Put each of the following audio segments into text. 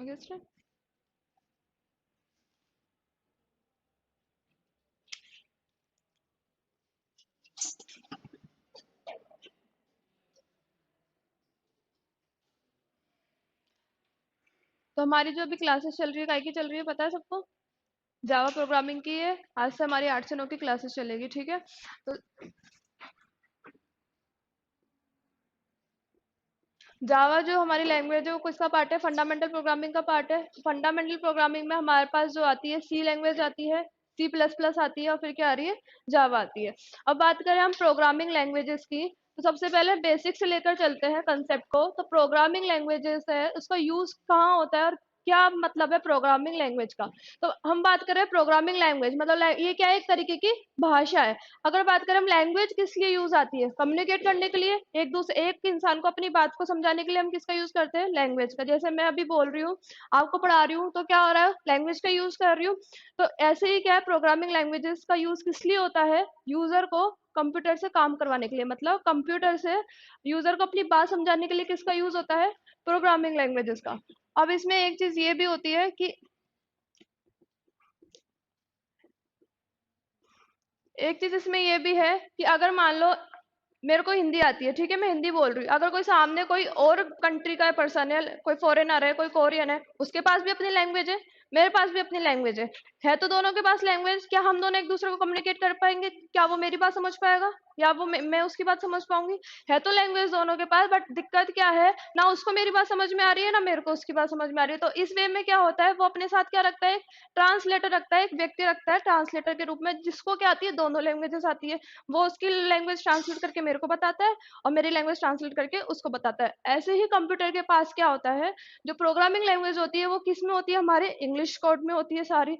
Okay start. तो हमारी जो अभी क्लासेस चल रही है काय की चल रही है पता है सबको? जावा प्रोग्रामिंग की है। आज से हमारी 8 से 9 की क्लासेस चलेगी, ठीक है? तो जावा जो हमारी लैंग्वेज है वो किसका पार्ट है? फंडामेंटल प्रोग्रामिंग का पार्ट है। फंडामेंटल प्रोग्रामिंग में हमारे पास जो आती है सी लैंग्वेज आती है, सी प्लस प्लस आती है और फिर क्या आ रही है? जावा आती है। अब बात करें हम प्रोग्रामिंग लैंग्वेजेस की, तो सबसे पहले बेसिक से लेकर चलते हैं कंसेप्ट को। तो प्रोग्रामिंग लैंग्वेजेस है, उसका यूज कहाँ होता है और क्या मतलब है प्रोग्रामिंग लैंग्वेज का। तो हम बात करें प्रोग्रामिंग लैंग्वेज मतलब ये क्या है? एक तरीके की भाषा है। अगर बात करें हम लैंग्वेज किस लिए यूज आती है? कम्युनिकेट करने के लिए, एक दूसरे एक इंसान को अपनी बात को समझाने के लिए हम किसका यूज करते हैं? लैंग्वेज का। जैसे मैं अभी बोल रही हूँ, आपको पढ़ा रही हूँ, तो क्या हो रहा है? लैंग्वेज का यूज कर रही हूँ। तो ऐसे ही क्या है, प्रोग्रामिंग लैंग्वेजेस का यूज किस लिए होता है? यूजर को कंप्यूटर से काम करवाने के लिए, मतलब कंप्यूटर से यूजर को अपनी बात समझाने के लिए किसका यूज होता है? प्रोग्रामिंग लैंग्वेजेस का। अब इसमें एक चीज ये भी होती है कि एक चीज इसमें ये भी है कि अगर मान लो मेरे को हिंदी आती है, ठीक है, मैं हिंदी बोल रही हूँ, अगर कोई सामने कोई और कंट्री का पर्सन है, कोई फॉरेनर है, कोई कोरियन है, उसके पास भी अपनी लैंग्वेज है, मेरे पास भी अपनी लैंग्वेज है तो दोनों के पास लैंग्वेज, क्या हम दोनों एक दूसरे को कम्युनिकेट कर पाएंगे? क्या वो मेरी बात समझ पाएगा या वो मैं उसकी बात समझ पाऊंगी? है तो लैंग्वेज दोनों के पास, बट दिक्कत क्या है, ना उसको मेरी बात समझ में आ रही है ना मेरे को उसकी बात समझ में आ रही है। तो इस वे में क्या होता है, वो अपने साथ क्या रखता है? ट्रांसलेटर रखता है, एक व्यक्ति रखता है ट्रांसलेटर के रूप में, जिसको क्या आती है? दोनों लैंग्वेजेस आती है। वो उसकी लैंग्वेज ट्रांसलेट करके मेरे को बताता है और मेरी लैंग्वेज ट्रांसलेट करके उसको बताता है। ऐसे ही कंप्यूटर के पास क्या होता है, जो प्रोग्रामिंग लैंग्वेज होती है वो किस में होती है? हमारे इंग्लिश कोड में होती है सारी।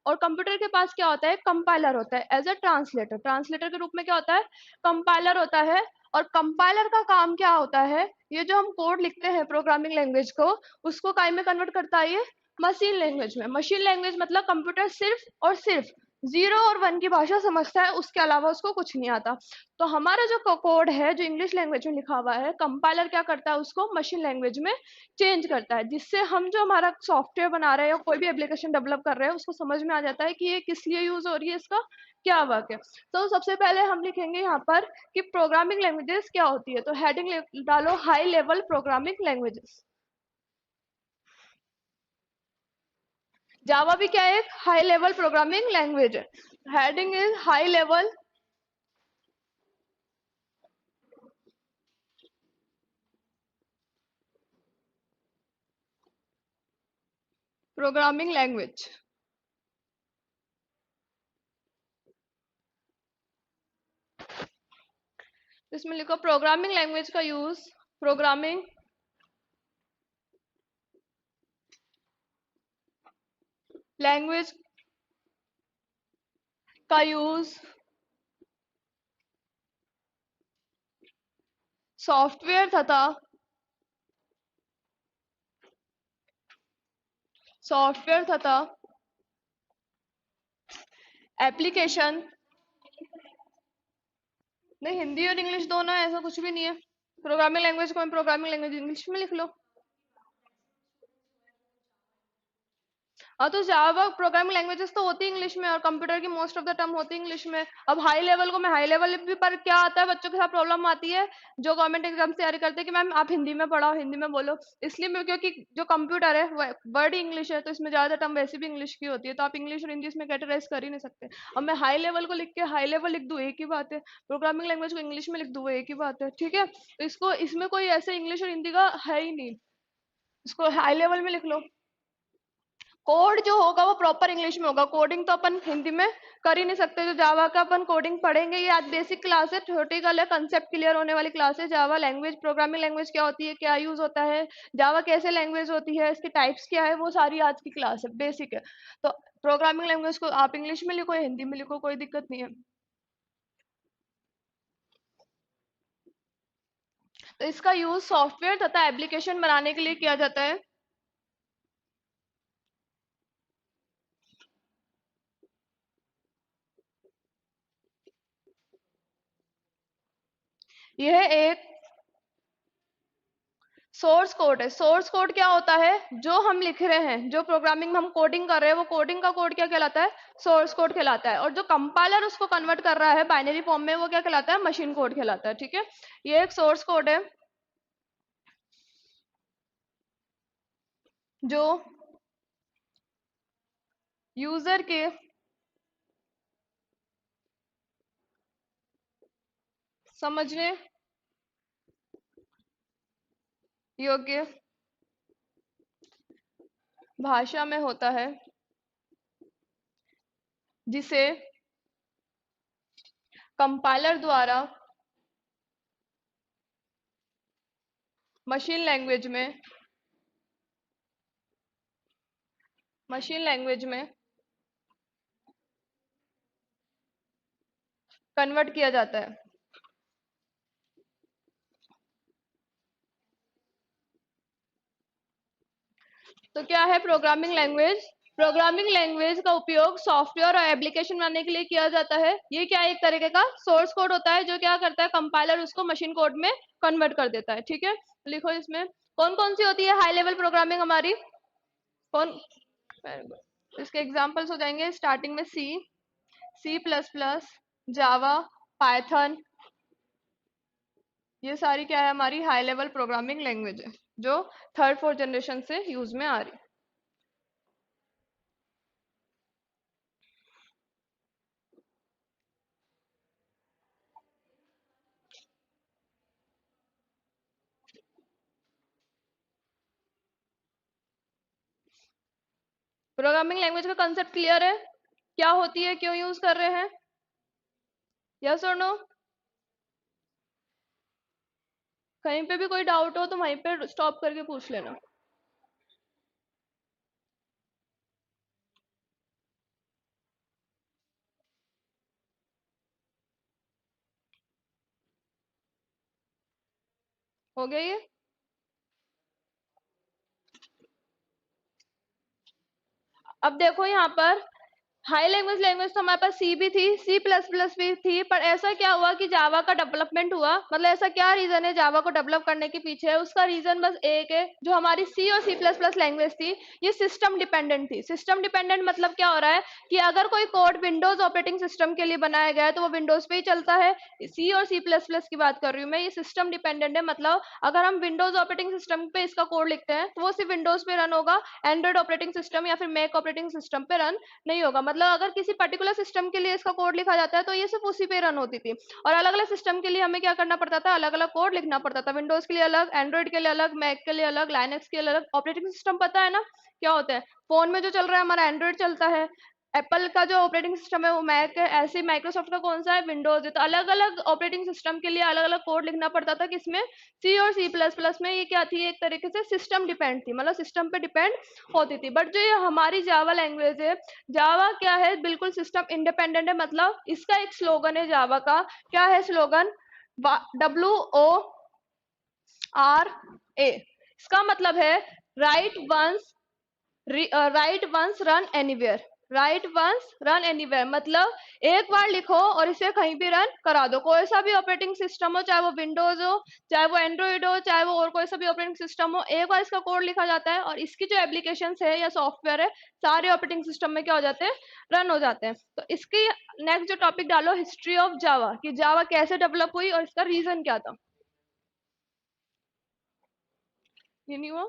और कंप्यूटर के पास क्या होता है? कंपाइलर होता है एज अ ट्रांसलेटर। ट्रांसलेटर के रूप में क्या होता है? कंपाइलर होता है। और कंपाइलर का काम क्या होता है? ये जो हम कोड लिखते हैं प्रोग्रामिंग लैंग्वेज को, उसको काय में कन्वर्ट करता है? ये मशीन लैंग्वेज में। मशीन लैंग्वेज मतलब कंप्यूटर सिर्फ और सिर्फ जीरो और वन की भाषा समझता है, उसके अलावा उसको कुछ नहीं आता। तो हमारा जो कोड है जो इंग्लिश लैंग्वेज में लिखा हुआ है, कंपाइलर क्या करता है? उसको मशीन लैंग्वेज में चेंज करता है, जिससे हम जो हमारा सॉफ्टवेयर बना रहे हैं या कोई भी एप्लीकेशन डेवलप कर रहे हैं उसको समझ में आ जाता है कि ये किस लिए यूज हो रही है, इसका क्या वर्क है। तो सबसे पहले हम लिखेंगे यहाँ पर कि प्रोग्रामिंग लैंग्वेजेस क्या होती है। तो हेडिंग डालो हाई लेवल प्रोग्रामिंग लैंग्वेजेस। जावा भी क्या है? एक हाई लेवल प्रोग्रामिंग लैंग्वेज है। Heading is high level programming language. इसमें लिखो प्रोग्रामिंग लैंग्वेज का यूज, प्रोग्रामिंग लैंग्वेज का यूज सॉफ्टवेयर तथा सॉफ्टवेयर तथा एप्लीकेशन। नहीं, हिंदी और इंग्लिश दोनों है, ऐसा कुछ भी नहीं है। प्रोग्रामिंग लैंग्वेज को प्रोग्रामिंग लैंग्वेज इंग्लिश में लिख लो। हाँ, तो जावा प्रोग्रामिंग लैंग्वेजेस तो होती है इंग्लिश में और कंप्यूटर की मोस्ट ऑफ द टर्म होती है इंग्लिश में। अब हाई लेवल को मैं हाई लेवल भी, पर क्या आता है बच्चों के साथ प्रॉब्लम आती है जो गवर्नमेंट एग्जाम तैयारी करते हैं कि मैम आप हिंदी में पढ़ाओ, हिंदी में बोलो। इसलिए मैं, क्योंकि जो कंप्यूटर है वर्ड इंग्लिश है, तो इसमें ज्यादा टर्म वैसे भी इंग्लिश की होती है, तो आप इंग्लिश और हिंदी इसमें कैटेगराइज कर ही नहीं सकते। अब मैं हाई लेवल को लिख के हाई लेवल लिख दूं, एक ही बात है। प्रोग्रामिंग लैंग्वेज को इंग्लिश में लिख दूं, वो एक ही बात है, ठीक है। तो इसको, इसमें कोई ऐसे इंग्लिश और हिंदी का है ही नहीं, इसको हाई लेवल में लिख लो। कोड जो होगा वो प्रॉपर इंग्लिश में होगा, कोडिंग तो अपन हिंदी में कर ही नहीं सकते। जो जावा का अपन कोडिंग पढ़ेंगे, ये आज बेसिक क्लास है, थ्योरेटिकल है, कंसेप्ट क्लियर होने वाली क्लास है। जावा लैंग्वेज, प्रोग्रामिंग लैंग्वेज क्या होती है, क्या यूज होता है, जावा कैसे लैंग्वेज होती है, इसके टाइप्स क्या है, वो सारी आज की क्लास है, बेसिक है। तो प्रोग्रामिंग लैंग्वेज को आप इंग्लिश में लिखो या हिंदी में लिखो, कोई दिक्कत नहीं है। तो इसका यूज सॉफ्टवेयर तथा एप्लीकेशन बनाने के लिए किया जाता है। यह एक सोर्स कोड है। सोर्स कोड क्या होता है? जो हम लिख रहे हैं, जो प्रोग्रामिंग में हम कोडिंग कर रहे हैं, वो कोडिंग का कोड क्या कहलाता है? सोर्स कोड कहलाता है। और जो कंपाइलर उसको कन्वर्ट कर रहा है बाइनरी फॉर्म में, वो क्या कहलाता है? मशीन कोड कहलाता है। ठीक है, ये एक सोर्स कोड है जो यूजर के समझने योग्य भाषा में होता है, जिसे कंपाइलर द्वारा मशीन लैंग्वेज में मशीन लैंग्वेज में कन्वर्ट किया जाता है। तो क्या है प्रोग्रामिंग लैंग्वेज? प्रोग्रामिंग लैंग्वेज का उपयोग सॉफ्टवेयर और एप्लीकेशन बनाने के लिए किया जाता है। ये क्या एक तरीके का सोर्स कोड होता है, जो क्या करता है? कंपाइलर उसको मशीन कोड में कन्वर्ट कर देता है। ठीक है, लिखो इसमें कौन कौन सी होती है हाई लेवल प्रोग्रामिंग हमारी। कौन? इसके एग्जांपल्स हो जाएंगे स्टार्टिंग में सी, सी प्लस प्लस, जावा, पाइथन। ये सारी क्या है? हमारी हाई लेवल प्रोग्रामिंग लैंग्वेज है, जो थर्ड फोर्थ जनरेशन से यूज में आ रही है। प्रोग्रामिंग लैंग्वेज का कंसेप्ट क्लियर है? क्या होती है, क्यों यूज कर रहे हैं? यस और नो? कहीं पे भी कोई डाउट हो तो वहीं पे स्टॉप करके पूछ लेना। हो गया ये? अब देखो यहाँ पर हाई लैंग्वेज लैंग्वेज तो हमारे पास सी भी थी, सी प्लस प्लस भी थी, पर ऐसा क्या हुआ कि जावा का डेवलपमेंट हुआ? मतलब ऐसा क्या रीजन है जावा को डेवलप करने के पीछे? उसका रीजन बस एक है, जो हमारी सी और सी प्लस प्लस लैंग्वेज थी, ये सिस्टम डिपेंडेंट थी। सिस्टम डिपेंडेंट मतलब क्या हो रहा है कि अगर कोई कोड विंडोज ऑपरेटिंग सिस्टम के लिए बनाया गया है तो वो विंडोज पे ही चलता है। सी और सी प्लस प्लस की बात कर रही हूँ मैं, ये सिस्टम डिपेंडेंट है। मतलब अगर हम विंडोज ऑपरेटिंग सिस्टम पे इसका कोड लिखते हैं तो वो सिर्फ विंडोज पे रन होगा, एंड्रॉइड ऑपरेटिंग सिस्टम या फिर मैक ऑपरेटिंग सिस्टम पे रन नहीं होगा। मतलब अगर किसी पर्टिकुलर सिस्टम के लिए इसका कोड लिखा जाता है तो ये सिर्फ उसी पे रन होती थी। और अलग अलग सिस्टम के लिए हमें क्या करना पड़ता था? अलग अलग कोड लिखना पड़ता था। विंडोज के लिए अलग, एंड्रॉइड के लिए अलग, मैक के लिए अलग, लाइनक्स के लिए अलग। ऑपरेटिंग सिस्टम पता है ना क्या होता है? फोन में जो चल रहा है हमारा एंड्रॉइड चलता है, एप्पल का जो ऑपरेटिंग सिस्टम है वो मैक है, ऐसे माइक्रोसॉफ्ट का कौन सा है? विंडोज है। तो अलग अलग ऑपरेटिंग सिस्टम के लिए अलग अलग कोड लिखना पड़ता था। किसमें? सी और सी प्लस प्लस में। ये क्या थी? एक तरीके से सिस्टम डिपेंड थी, मतलब सिस्टम पे डिपेंड होती थी। बट जो ये हमारी जावा लैंग्वेज है, जावा क्या है? बिल्कुल सिस्टम इंडिपेंडेंट है। मतलब इसका एक स्लोगन है जावा का। क्या है स्लोगन? WORA। इसका मतलब है write once, write once run anywhere. Write once run anywhere मतलब एक बार लिखो और इसे कहीं भी रन करा दो। कोई सा भी ऑपरेटिंग सिस्टम हो, चाहे वो विंडोज हो, चाहे वो एंड्रॉइड हो, चाहे वो और कोई सा भी ऑपरेटिंग सिस्टम हो, एक बार इसका कोड लिखा जाता है और इसकी जो एप्लीकेशन है या सॉफ्टवेयर है, सारे ऑपरेटिंग सिस्टम में क्या हो जाते हैं? रन हो जाते हैं। तो इसकी नेक्स्ट जो टॉपिक डालो, हिस्ट्री ऑफ जावा, कि जावा कैसे डेवलप हुई और इसका रीजन क्या था। ये नहीं हुआ?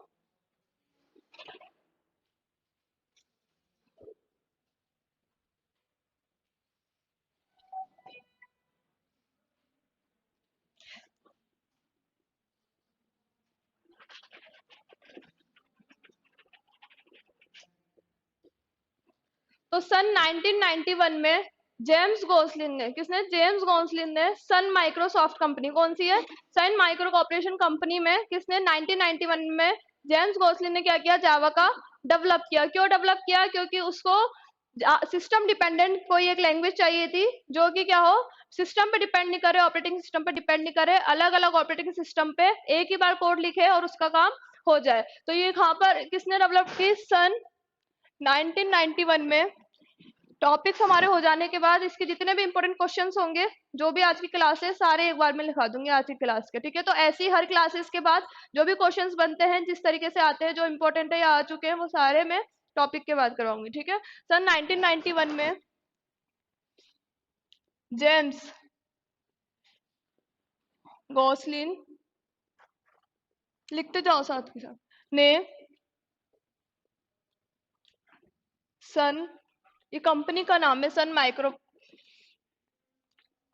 तो सन 1991 में जेम्स गोसलिन ने, किसने? जेम्स गोसलिन ने सन माइक्रोसॉफ्ट कंपनी, कौन सी है? सन माइक्रो कॉर्पोरेशन कंपनी में किसने 1991 में जेम्स गोसलिन ने क्या किया? जावा का डेवलप किया। क्यों डेवलप किया? क्योंकि उसको सिस्टम डिपेंडेंट कोई एक लैंग्वेज चाहिए थी, जो कि क्या हो? सिस्टम पे डिपेंड नहीं करे, ऑपरेटिंग सिस्टम पे डिपेंड नहीं करे, अलग अलग ऑपरेटिंग सिस्टम पे एक ही बार कोड लिखे और उसका काम हो जाए। तो ये यहाँ पर किसने डेवलप की? सन 1991 में टॉपिक्स हमारे हो जाने के बाद इसके जितने भी इंपॉर्टेंट क्वेश्चंस होंगे, जो भी आज की क्लास है, सारे एक बार में लिखा दूंगी आज की क्लास के, ठीक है। तो ऐसी हर क्लासेस के बाद जो भी क्वेश्चंस बनते हैं, जिस तरीके से आते हैं, जो इंपॉर्टेंट है या आ चुके हैं, वो सारे मैं टॉपिक के बाद करवाऊंगी, ठीक है। सन 1991 में जेम्स गॉसलिन, लिखते जाओ साथ के साथ, ने सन, ये कंपनी का नाम है, सन माइक्रो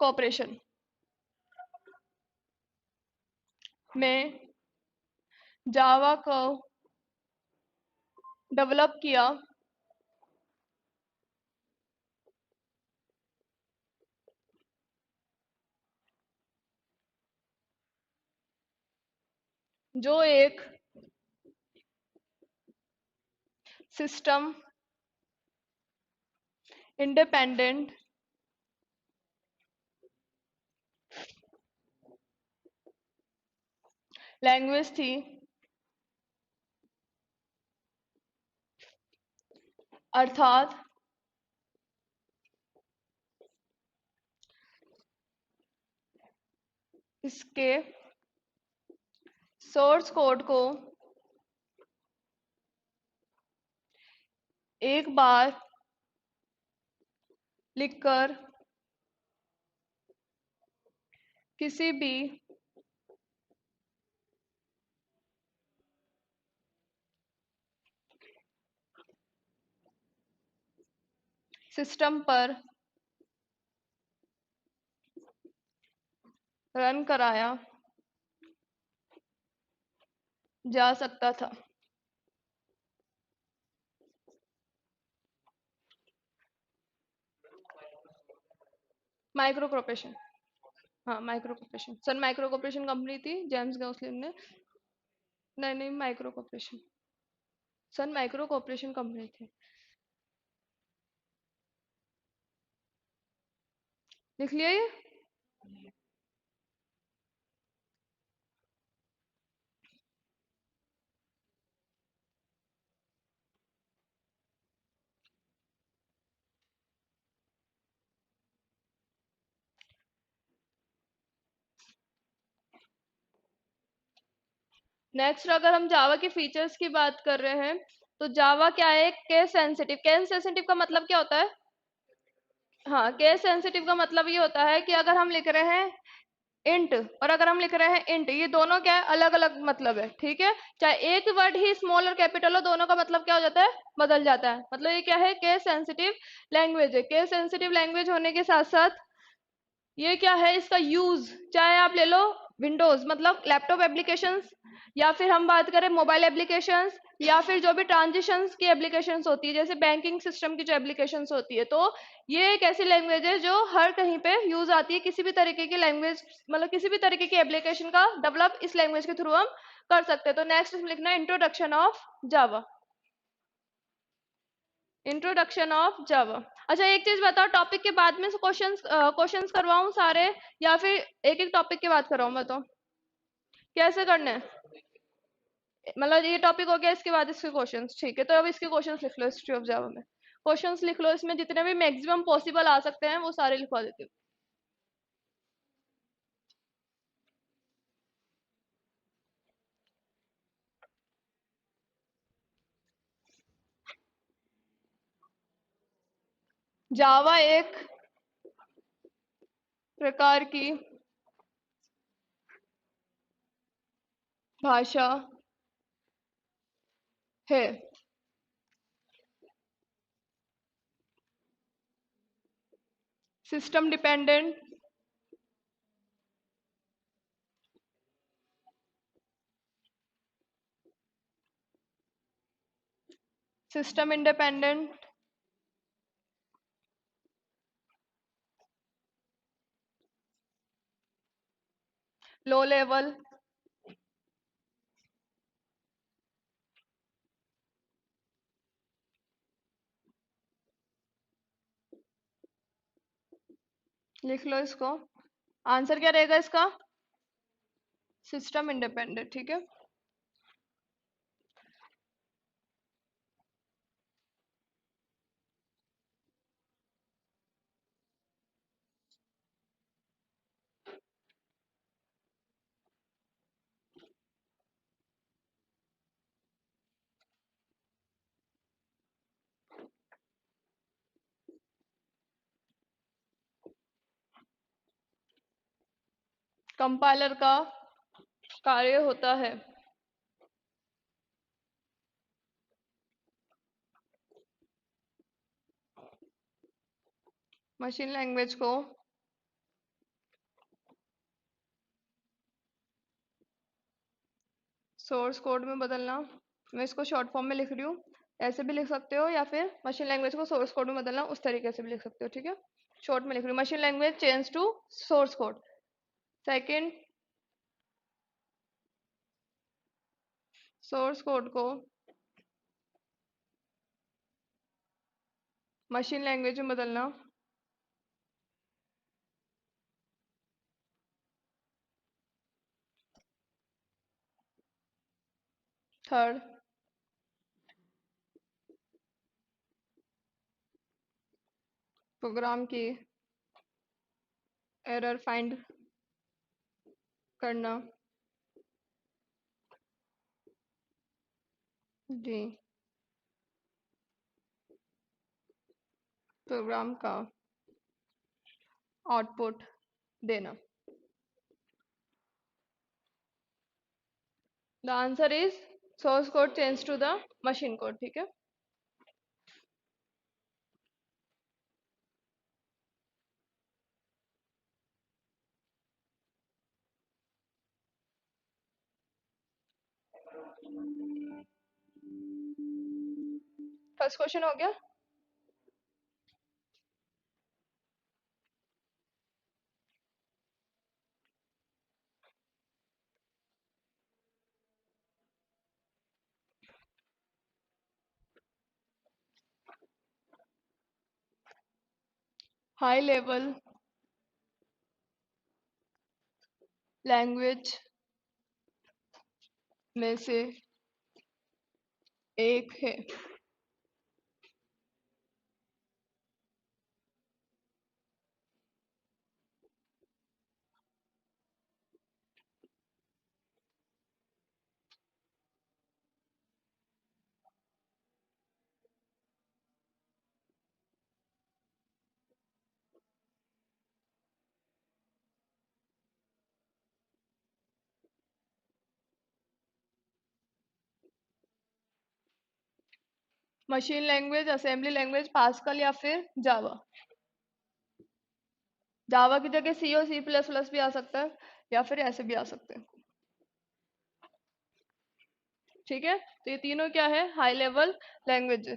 कॉर्पोरेशन में जावा को डेवलप किया, जो एक सिस्टम इंडिपेंडेंट लैंग्वेज थी, अर्थात इसके सोर्स कोड को एक बार लिखकर किसी भी सिस्टम पर रन कराया जा सकता था। माइक्रो कॉर्पोरेशन, हाँ micro corporation, Sun micro corporation company थी, जेम्स गॉसलिन ने, नहीं नहीं micro corporation, Sun micro corporation company थी। लिख लिया ये। नेक्स्ट अगर हम जावा की फीचर्स की बात कर रहे हैं, तो जावा क्या है, केस सेंसिटिव। केस सेंसिटिव का मतलब क्या होता है? हाँ, केस सेंसिटिव का मतलब ये होता है कि अगर हम लिख रहे हैं इंट और अगर हम लिख रहे हैं इंट, ये दोनों क्या है, अलग अलग मतलब है, ठीक है। चाहे एक वर्ड ही स्मॉल और कैपिटल हो, दोनों का मतलब क्या हो जाता है, बदल जाता है। मतलब ये क्या है, केस सेंसिटिव लैंग्वेज है। केस सेंसिटिव लैंग्वेज होने के साथ साथ ये क्या है, इसका यूज चाहे आप ले लो विंडोज मतलब लैपटॉप एप्लीकेशंस, या फिर हम बात करें मोबाइल एप्लीकेशंस, या फिर जो भी ट्रांजिशंस की एप्लीकेशंस होती है, जैसे बैंकिंग सिस्टम की जो एप्लीकेशंस होती है, तो ये एक ऐसी लैंग्वेज है जो हर कहीं पे यूज आती है। किसी भी तरीके की लैंग्वेज मतलब किसी भी तरीके की एप्लीकेशन का डेवलप इस लैंग्वेज के थ्रू हम कर सकते हैं। तो नेक्स्ट लिखना है introduction of Java, introduction of Java. अच्छा एक चीज बताओ, टॉपिक के बाद में क्वेश्चंस क्वेश्चंस करवाऊं सारे, या फिर एक एक टॉपिक के बाद कराऊं? बताओ कैसे करना है। मतलब ये टॉपिक हो गया, इसके बाद इसके क्वेश्चंस, ठीक है। तो अब इसके क्वेश्चंस लिख लो, हिस्ट्री ऑफ जावा में क्वेश्चंस लिख लो, इसमें जितने भी मैक्सिमम पॉसिबल आ सकते हैं वो सारे लिखवा देती हूँ। जावा एक प्रकार की भाषा है, system dependent system independent low level लिख लो इसको। आंसर क्या रहेगा इसका? सिस्टम इंडिपेंडेंट, ठीक है। कंपाइलर का कार्य होता है। मशीन लैंग्वेज को सोर्स कोड में बदलना, मैं इसको शॉर्ट फॉर्म में लिख रही हूँ, ऐसे भी लिख सकते हो या फिर मशीन लैंग्वेज को सोर्स कोड में बदलना उस तरीके से भी लिख सकते हो, ठीक है। शॉर्ट में लिख रही हूँ, machine language change to source code. Second, source code को मशीन लैंग्वेज में बदलना। थर्ड, प्रोग्राम की एरर फाइंड करना। जी, प्रोग्राम का आउटपुट देना। The answer is source code change to the machine code, ठीक है। फर्स्ट क्वेश्चन हो गया। हाई लेवल लैंग्वेज में से एक है। Machine language, assembly language, pascal या फिर जावा। जावा की जगह सी और सी प्लस प्लस भी आ सकता है या फिर ऐसे भी आ सकते हैं, ठीक है। तो ये तीनों क्या है, हाई लेवल लैंग्वेज।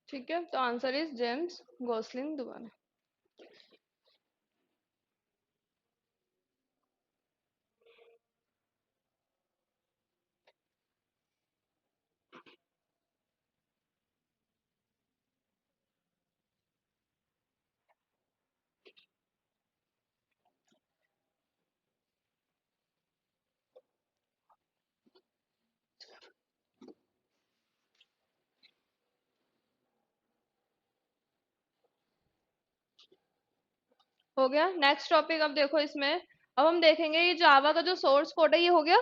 ठीक है, तो आंसर इज जेम्स गोसलिंग दुआने। हो गया। नेक्स्ट टॉपिक अब देखो इसमें, अब हम देखेंगे ये जावा का जो सोर्स कोड है ये हो गया।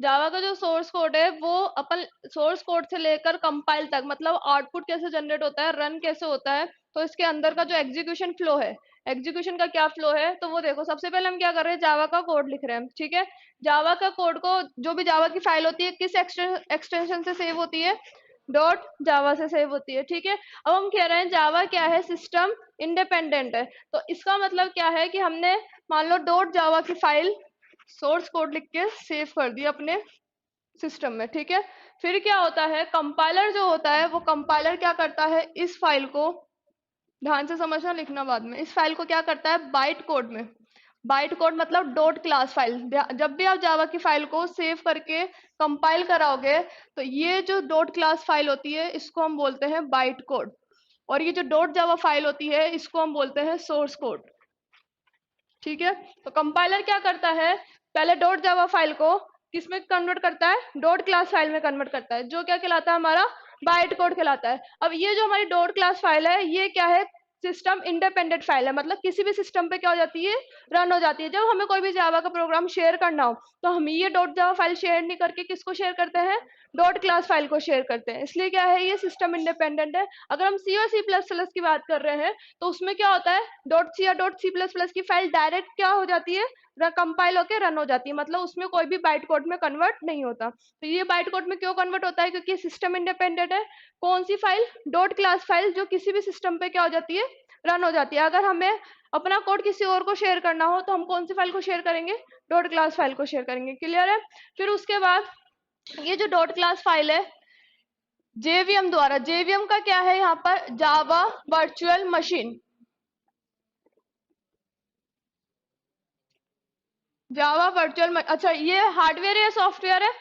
जावा का जो सोर्स कोड है वो अपन सोर्स कोड से लेकर कंपाइल तक, मतलब आउटपुट कैसे जनरेट होता है, रन कैसे होता है, तो इसके अंदर का जो एग्जीक्यूशन फ्लो है, एग्जीक्यूशन का क्या फ्लो है, तो वो देखो। सबसे पहले हम क्या कर रहे हैं, जावा का कोड लिख रहे हैं, ठीक है। जावा का कोड को, जो भी जावा की फाइल होती है, किस एक्सटेंशन से सेव होती है, डॉट जावा से सेव होती है, ठीक है। अब हम कह रहे हैं जावा क्या है, सिस्टम इंडिपेंडेंट है। तो इसका मतलब क्या है कि हमने मान लो डॉट जावा की फाइल सोर्स कोड लिख के सेव कर दिया अपने सिस्टम में, ठीक है। फिर क्या होता है, कंपाइलर जो होता है वो कंपाइलर क्या करता है, इस फाइल को ध्यान से समझना, लिखना बाद में, इस फाइल को क्या करता है, बाइट कोड में, बाइट कोड मतलब डॉट क्लास फाइल, जब भी आप जावा की फाइल को सेव करके कंपाइल कराओगे तो ये जो डॉट क्लास फाइल होती है इसको हम बोलते हैं बाइट कोड, और ये जो डॉट जावा फाइल होती है इसको हम बोलते हैं सोर्स कोड, ठीक है। तो कंपाइलर क्या करता है, पहले डॉट जावा फाइल को किस में कन्वर्ट करता है, डॉट क्लास फाइल में कन्वर्ट करता है, जो क्या कहलाता है, हमारा बाइट कोड कहलाता है। अब ये जो हमारी डॉट क्लास फाइल है ये क्या है, सिस्टम इंडिपेंडेंट फाइल है, मतलब किसी भी सिस्टम पे क्या हो जाती है, रन हो जाती है। जब हमें कोई भी जावा का प्रोग्राम शेयर करना हो तो हम ये डॉट जावा फाइल शेयर नहीं करके किसको शेयर करते हैं, डॉट क्लास फाइल को शेयर करते हैं, इसलिए क्या है, ये सिस्टम इंडिपेंडेंट है। अगर हम सी और सी प्लस प्लस की बात कर रहे हैं तो उसमें क्या होता है, डॉट सी या डॉट सी प्लस प्लस की फाइल डायरेक्ट क्या हो जाती है, कंपाइल होकर रन हो जाती है, मतलब उसमें कोई भी बाइट कोड में कन्वर्ट नहीं होता। तो ये बाइट कोड में क्यों कन्वर्ट होता है, क्योंकि सिस्टम इंडिपेंडेंट है। कौन सी फाइल, डॉट क्लास फाइल, जो किसी भी सिस्टम पे क्या हो जाती है, रन हो जाती है। अगर हमें अपना कोड किसी और को शेयर करना हो तो हम कौन सी फाइल को शेयर करेंगे, डॉट क्लास फाइल को शेयर करेंगे, क्लियर है। फिर उसके बाद ये जो डॉट क्लास फाइल है जेवीएम द्वारा, जेवीएम का क्या है यहाँ पर, जावा वर्चुअल मशीन, जावा वर्चुअल, अच्छा ये हार्डवेयर है सॉफ्टवेयर है,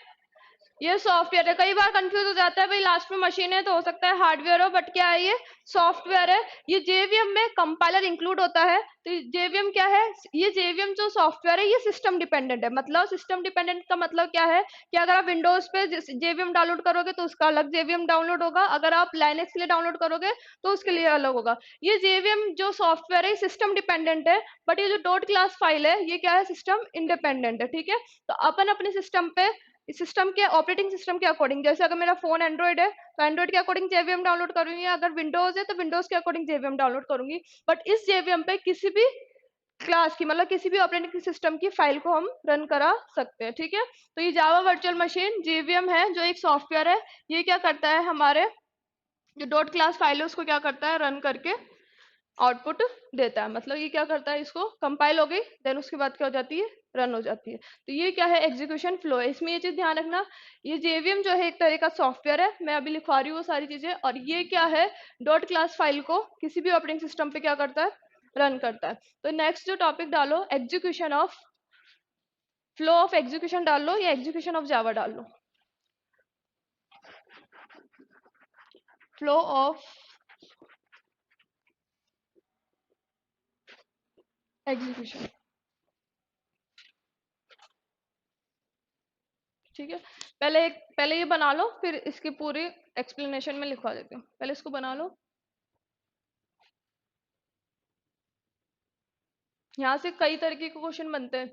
ये सॉफ्टवेयर है। कई बार कंफ्यूज हो जाता है भाई, लास्ट में मशीन है तो हो सकता है हार्डवेयर हो, बट क्या है, ये सॉफ्टवेयर है। ये जेवीएम में कंपाइलर इंक्लूड होता है। तो जेवीएम क्या है, ये जेवीएम जो सॉफ्टवेयर है ये सिस्टम डिपेंडेंट है। मतलब सिस्टम डिपेंडेंट का मतलब क्या है कि अगर आप विंडोज पे जेवीएम डाउनलोड करोगे तो उसका अलग जेवीएम डाउनलोड होगा, अगर आप लाइनेक्स के लिए डाउनलोड करोगे तो उसके लिए अलग होगा। ये जेवीएम जो सॉफ्टवेयर है सिस्टम डिपेंडेंट है, बट ये जो डॉट क्लास फाइल है ये क्या है, सिस्टम इंडिपेंडेंट है, ठीक है। तो अपन अपने सिस्टम पे, इस सिस्टम के ऑपरेटिंग सिस्टम के अकॉर्डिंग, जैसे अगर मेरा फोन एंड्रॉइड है तो एंड्रॉइड के अकॉर्डिंग जेवीएम डाउनलोड करूंगी, अगर विंडोज है तो विंडोज के अकॉर्डिंग जेवीएम डाउनलोड करूंगी। बट इस जेवीएम पे किसी भी क्लास की, मतलब किसी भी ऑपरेटिंग सिस्टम की फाइल को हम रन करा सकते हैं, ठीक है। तो ये जावा वर्चुअल मशीन जेवीएम है जो एक सॉफ्टवेयर है, ये क्या करता है, हमारे जो डॉट क्लास फाइल है उसको क्या करता है, रन करके आउटपुट देता है। मतलब ये क्या करता है, इसको कंपाइल हो गई, देन उसके बाद क्या हो जाती है, रन हो जाती है। तो ये क्या है, एग्जीक्यूशन फ्लो है। इसमें ये चीज ध्यान रखना, ये जेवीएम जो है एक तरह का सॉफ्टवेयर है, मैं अभी लिखवा रही हूँ वो सारी चीजें, और ये क्या है, डॉट क्लास फाइल को किसी भी ऑपरेटिंग सिस्टम पे क्या करता है, रन करता है। तो नेक्स्ट जो टॉपिक डालो, execution of, flow of execution डाल लो या एग्जीक्यूशन ऑफ जावा डाल लो, फ्लो ऑफ एग्जीक्यूशन, ठीक है। पहले ये बना लो, फिर इसकी पूरी एक्सप्लेनेशन में लिखवा देती हूँ, पहले इसको बना लो। यहाँ से कई तरीके के क्वेश्चन बनते हैं।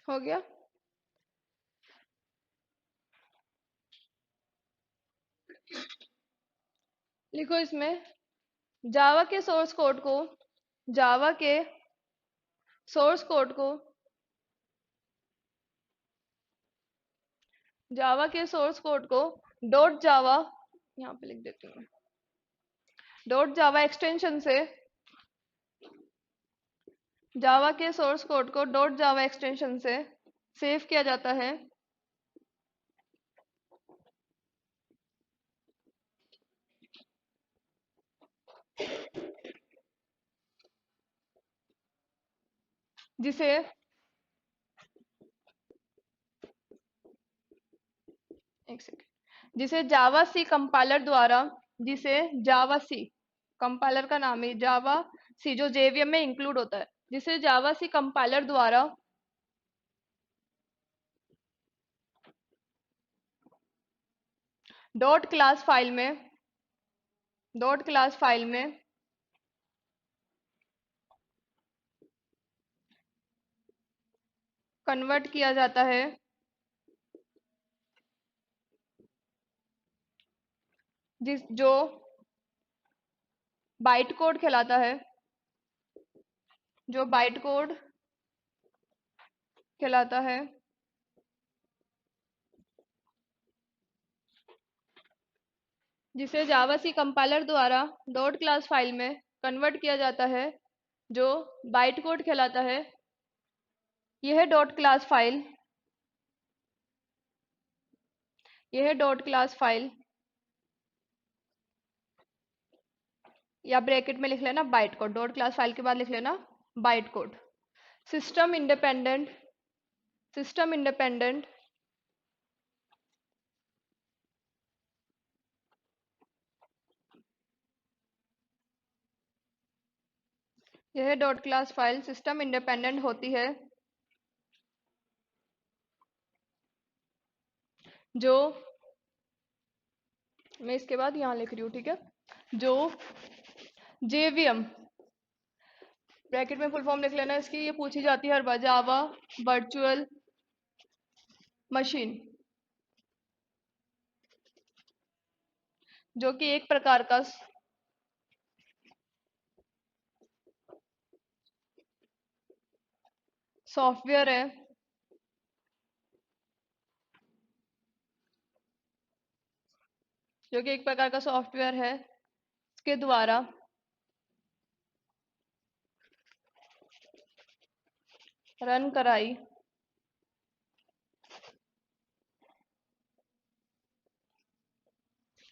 हो गया, लिखो इसमें, जावा के सोर्स कोड को, जावा के सोर्स कोड को, जावा के सोर्स कोड को डॉट जावा, यहाँ पे लिख देती हूँ, डॉट जावा एक्सटेंशन से, जावा के सोर्स कोड को डॉट जावा एक्सटेंशन से सेव किया जाता है, जिसे एक सेकेंड जिसे जावा सी कंपाइलर द्वारा जिसे जावा सी कंपाइलर का नाम है जावा सी, जो जेवीएम में इंक्लूड होता है, जिसे जावा सी कंपाइलर द्वारा डॉट क्लास फाइल में डॉट क्लास फाइल में कन्वर्ट किया जाता है, जिस जो बाइट कोड कहलाता है, जो बाइट कोड कहलाता है, जिसे जावा सी कंपाइलर द्वारा डॉट क्लास फाइल में कन्वर्ट किया जाता है, जो बाइट कोड कहलाता है। यह डॉट क्लास फाइल यह डॉट क्लास फाइल या ब्रैकेट में लिख लेना byte code, dot class file के बाद लिख लेना byte code. System independent system independent यह dot class file system independent होती है, जो मैं इसके बाद यहां लिख रही हूँ, ठीक है, जो जेवीएम ब्रैकेट में फुल फॉर्म लिख लेना इसकी, ये पूछी जाती है हर बार, जावा वर्चुअल मशीन, जो कि एक प्रकार का सॉफ्टवेयर है, जो कि एक प्रकार का सॉफ्टवेयर है, इसके द्वारा रन कराई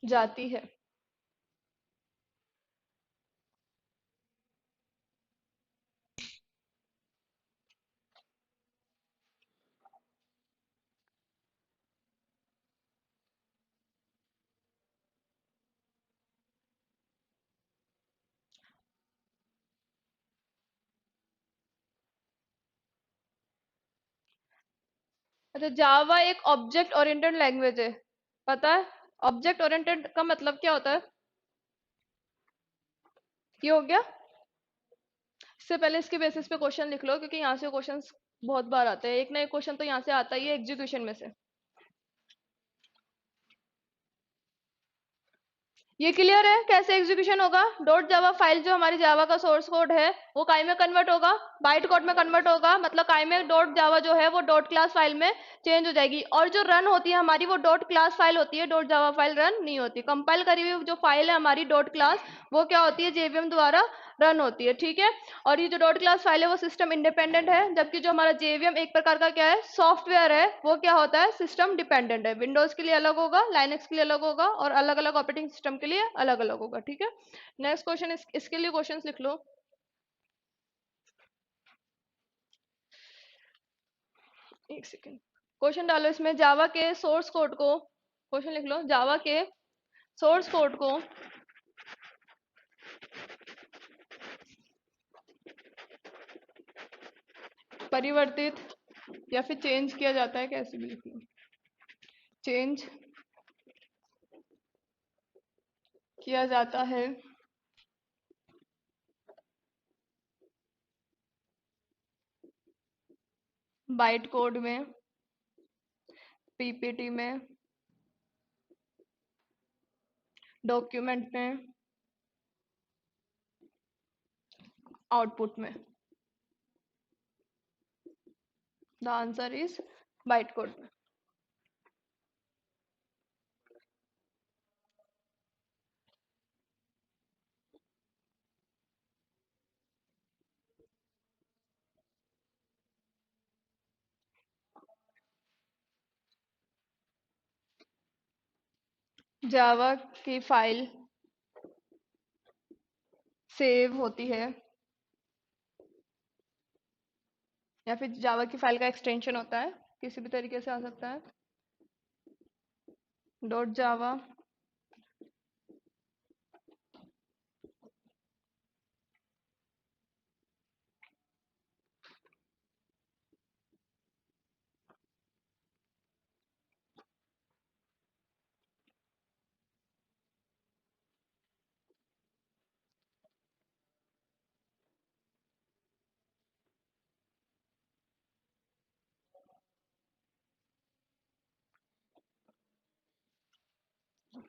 जाती है। अच्छा, जावा एक ऑब्जेक्ट ओरिएंटेड लैंग्वेज है, पता है? ऑब्जेक्ट ओरिएंटेड का मतलब क्या होता है? ये हो गया। इससे पहले इसके बेसिस पे क्वेश्चन लिख लो, क्योंकि यहाँ से क्वेश्चंस बहुत बार आते हैं, एक ना एक क्वेश्चन तो यहाँ से आता ही है एग्जीक्यूशन में से। ये क्लियर है कैसे एग्जीक्यूशन होगा? डॉट जावा फाइल जो हमारी जावा का सोर्स कोड है वो काय में कन्वर्ट होगा, बाइट कोड में कन्वर्ट होगा, मतलब काय में डॉट जावा जो है वो डॉट क्लास फाइल में चेंज हो जाएगी, और जो रन होती है हमारी वो डॉट क्लास फाइल होती है, डॉट जावा फाइल रन नहीं होती। कंपाइल करी हुई जो फाइल है हमारी डॉट क्लास, वो क्या होती है, जेवीएम द्वारा रन होती है, ठीक है। और ये जो डॉट क्लास फाइल है वो सिस्टम इंडिपेंडेंट है, जबकि जो हमारा जेवीएम एक प्रकार का क्या है, सॉफ्टवेयर है, वो क्या होता है, सिस्टम डिपेंडेंट है। विंडोज के लिए अलग होगा, लाइनक्स के लिए अलग होगा, और अलग अलग ऑपरेटिंग सिस्टम के लिए अलग अलग होगा, ठीक है। नेक्स्ट क्वेश्चन, इसके लिए क्वेश्चंस लिख लो। एक सेकेंड, क्वेश्चन डालो इसमें, जावा के सोर्स कोड को, क्वेश्चन लिख लो, जावा के सोर्स कोड को परिवर्तित या फिर चेंज किया जाता है, कैसे भी लिख लो, चेंज किया जाता है बाइट कोड में, पीपीटी में, डॉक्यूमेंट में, आउटपुट में। The answer is byte code में। जावा की फाइल सेव होती है या फिर जावा की फाइल का एक्सटेंशन होता है, किसी भी तरीके से आ सकता है। डॉट जावा,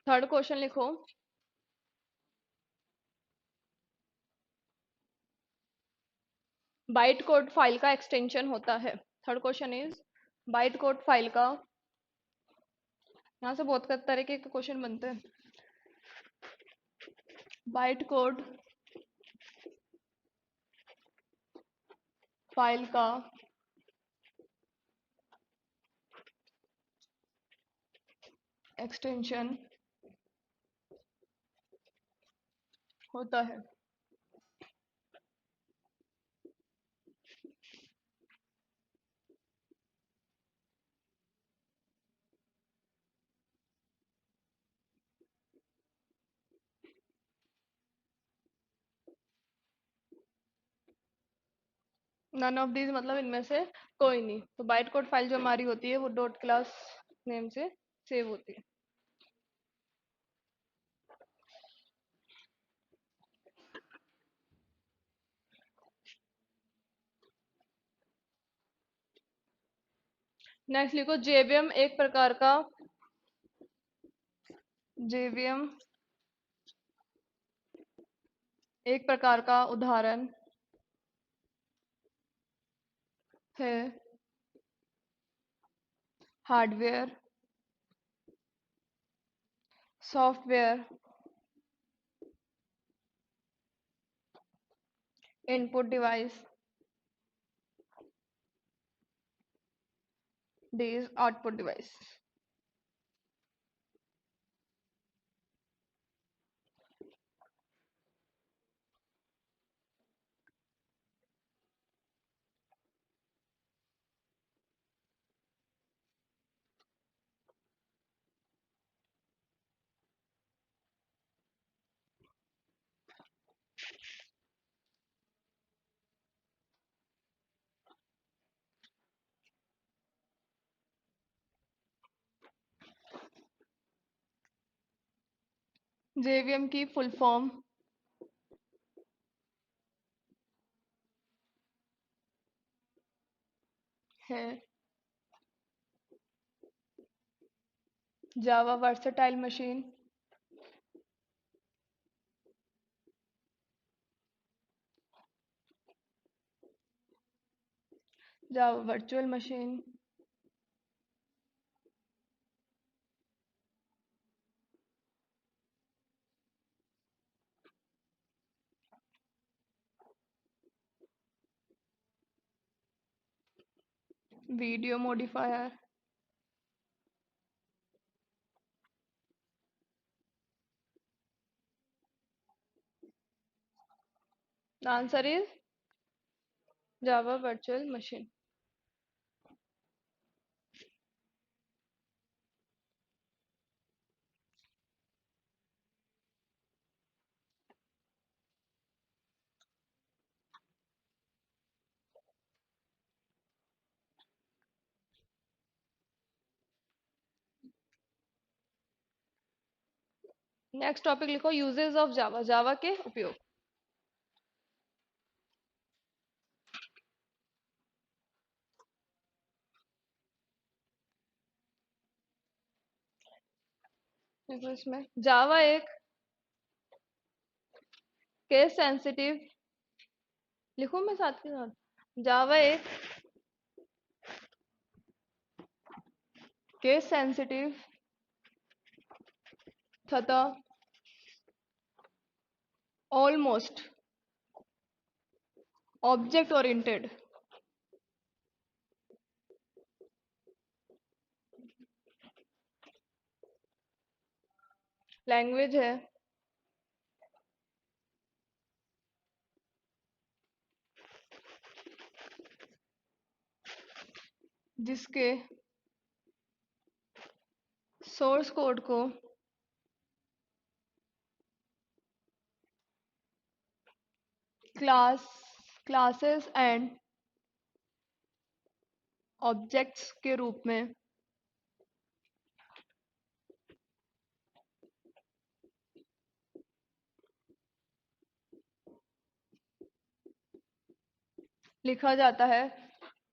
थर्ड क्वेश्चन लिखो। बाइट कोड फाइल का एक्सटेंशन होता है। Third question is byte code file का, यहाँ से बहुत तरीके के क्वेश्चन बनते हैं। बाइट कोड फाइल का एक्सटेंशन होता है। नन ऑफ दीज मतलब इनमें से कोई नहीं। तो बाइट कोड फाइल जो हमारी होती है वो डॉट क्लास नेम से सेव होती है। नेक्स्ट लिखो जेवीएम एक प्रकार का, जेवीएम एक प्रकार का उदाहरण है hardware software input device days output device. JVM की फुल फॉर्म है Java versatile machine, Java virtual machine, video modifier. The answer is Java virtual machine. Next topic लिखो यूजेस ऑफ जावा, जावा के उपयोग। देखो इसमें जावा एक केस सेंसिटिव, लिखूं मैं साथ के साथ, जावा एक केस सेंसिटिव तथा ऑलमोस्ट ऑब्जेक्ट ओरिएंटेड लैंग्वेज है जिसके सोर्स कोड को क्लासेस एंड ऑब्जेक्ट्स के रूप में लिखा जाता है।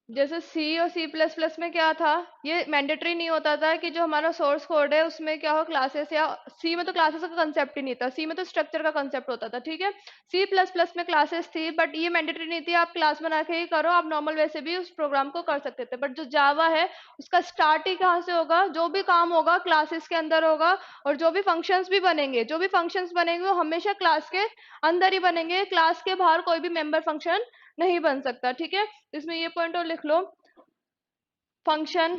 जैसे सी और सी प्लस प्लस में क्या था, ये मैंडेटरी नहीं होता था कि जो हमारा सोर्स कोड है उसमें क्या हो क्लासेस, या सी में तो क्लासेस का कंसेप्ट ही नहीं था, सी में तो स्ट्रक्चर का कंसेप्ट होता था, ठीक है। सी प्लस प्लस में क्लासेस थी बट ये मैंडेटरी नहीं थी, आप क्लास बना के ही करो, आप नॉर्मल वैसे भी उस प्रोग्राम को कर सकते थे। बट जो जावा है उसका स्टार्ट ही कहाँ से होगा, जो भी काम होगा क्लासेस के अंदर होगा, और जो भी फंक्शंस भी बनेंगे, जो भी फंक्शंस बनेंगे वो हमेशा क्लास के अंदर ही बनेंगे, क्लास के बाहर कोई भी मेंबर फंक्शन नहीं बन सकता, ठीक है। इसमें ये पॉइंट और लिख लो, फंक्शन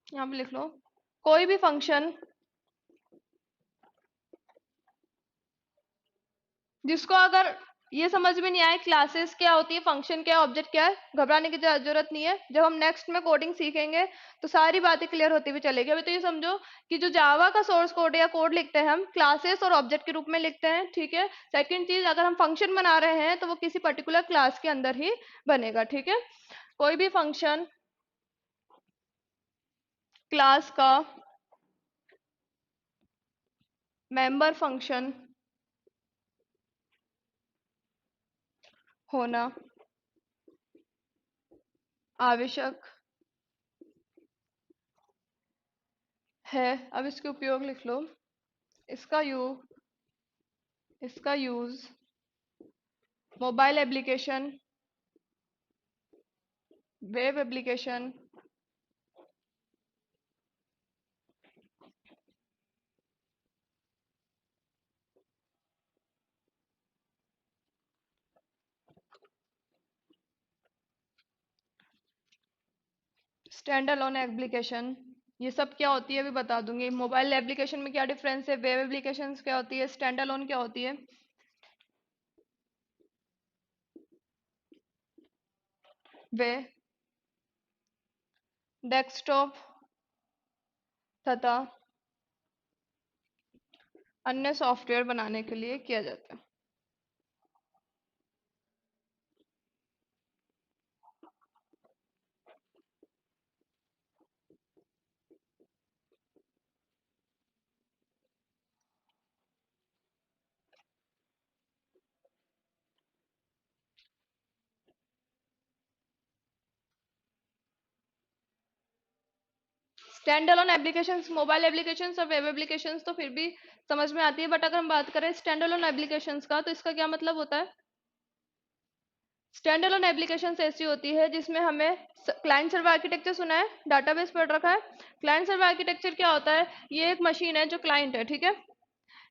यहाँ पे लिख लो, कोई भी फंक्शन जिसको अगर ये समझ में नहीं आए क्लासेस क्या होती है, फंक्शन क्या है, ऑब्जेक्ट क्या है, घबराने की जरूरत नहीं है। जब हम नेक्स्ट में कोडिंग सीखेंगे तो सारी बातें क्लियर होती हुई चलेगी। अभी तो ये समझो कि जो जावा का सोर्स कोड या कोड लिखते हैं हम क्लासेस और ऑब्जेक्ट के रूप में लिखते हैं, ठीक है। सेकंड चीज, अगर हम फंक्शन बना रहे हैं तो वो किसी पर्टिकुलर क्लास के अंदर ही बनेगा, ठीक है। कोई भी फंक्शन क्लास का मेंबर फंक्शन होना आवश्यक है। अब इसके उपयोग लिख लो, इसका यू इसका use mobile application, web application, stand alone application, ये सब क्या होती है अभी बता दूंगी। मोबाइल एप्लीकेशन में क्या डिफरेंस है, वेब एप्लीकेशन क्या होती है, स्टैंड अलोन क्या होती है। वे डेस्कटॉप तथा अन्य सॉफ्टवेयर बनाने के लिए किया जाता है। Stand alone applications, mobile applications और वेब एप्लीकेशंस तो फिर भी समझ में आती है, बट अगर हम बात करें स्टैंड अलोन एप्लीकेशंस का तो इसका क्या मतलब होता है। स्टैंड अलोन एप्लीकेशंस ऐसी होती है जिसमें हमें क्लाइंट सर्वर आर्किटेक्चर सुना है, डाटाबेस पढ़ रखा है। क्लाइंट सर्वर आर्किटेक्चर क्या होता है, ये एक मशीन है जो क्लाइंट है, ठीक है।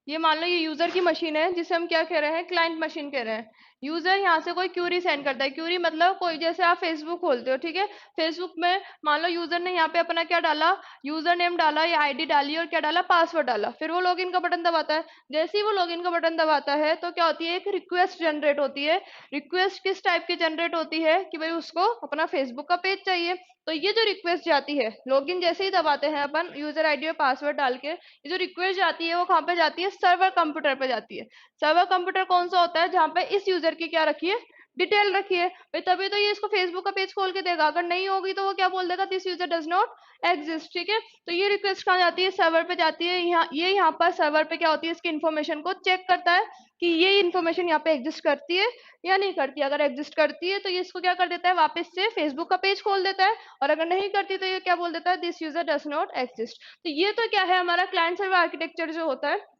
ये मान लो ये यूजर की मशीन है जिसे हम क्या कह रहे हैं, क्लाइंट मशीन कह रहे हैं। यूजर यहाँ से कोई क्यूरी सेंड करता है, क्यूरी मतलब कोई, जैसे आप फेसबुक खोलते हो, ठीक है। फेसबुक में मान लो यूजर ने यहाँ पे अपना क्या डाला, यूजर नेम डाला या आईडी डाली और क्या डाला, पासवर्ड डाला, फिर वो लॉगिन का बटन दबाता है। जैसे ही वो लॉगिन का बटन दबाता है तो क्या होती है, एक रिक्वेस्ट जनरेट होती है। रिक्वेस्ट किस टाइप की जनरेट होती है कि भाई उसको अपना फेसबुक का पेज चाहिए। तो ये जो रिक्वेस्ट जाती है, लॉगिन जैसे ही दबाते हैं अपन यूजर आईडी और पासवर्ड डाल के, ये जो रिक्वेस्ट जाती है वो कहाँ पे जाती है, सर्वर कंप्यूटर पे जाती है। सर्वर कंप्यूटर कौन सा होता है, जहाँ पे इस यूजर की क्या रखी है, डिटेल रखी है भाई, तभी तो ये इसको फेसबुक का पेज खोल के देगा। अगर नहीं होगी तो वो क्या बोल देगा, this user does not exist, ठीक है। तो ये रिक्वेस्ट कहाँ जाती है, सर्वर पे जाती है। यहाँ पर सर्वर पे क्या होती है, इसकी इन्फॉर्मेशन को चेक करता है कि ये इन्फॉर्मेशन यहाँ पे एग्जिस्ट करती है या नहीं करती। अगर एग्जिस्ट करती है तो ये इसको क्या कर देता है, वापस से फेसबुक का पेज खोल देता है, और अगर नहीं करती तो ये क्या बोल देता है, this user does not exist. तो ये तो क्या है, हमारा क्लाइंट सर्वर आर्किटेक्चर जो होता है।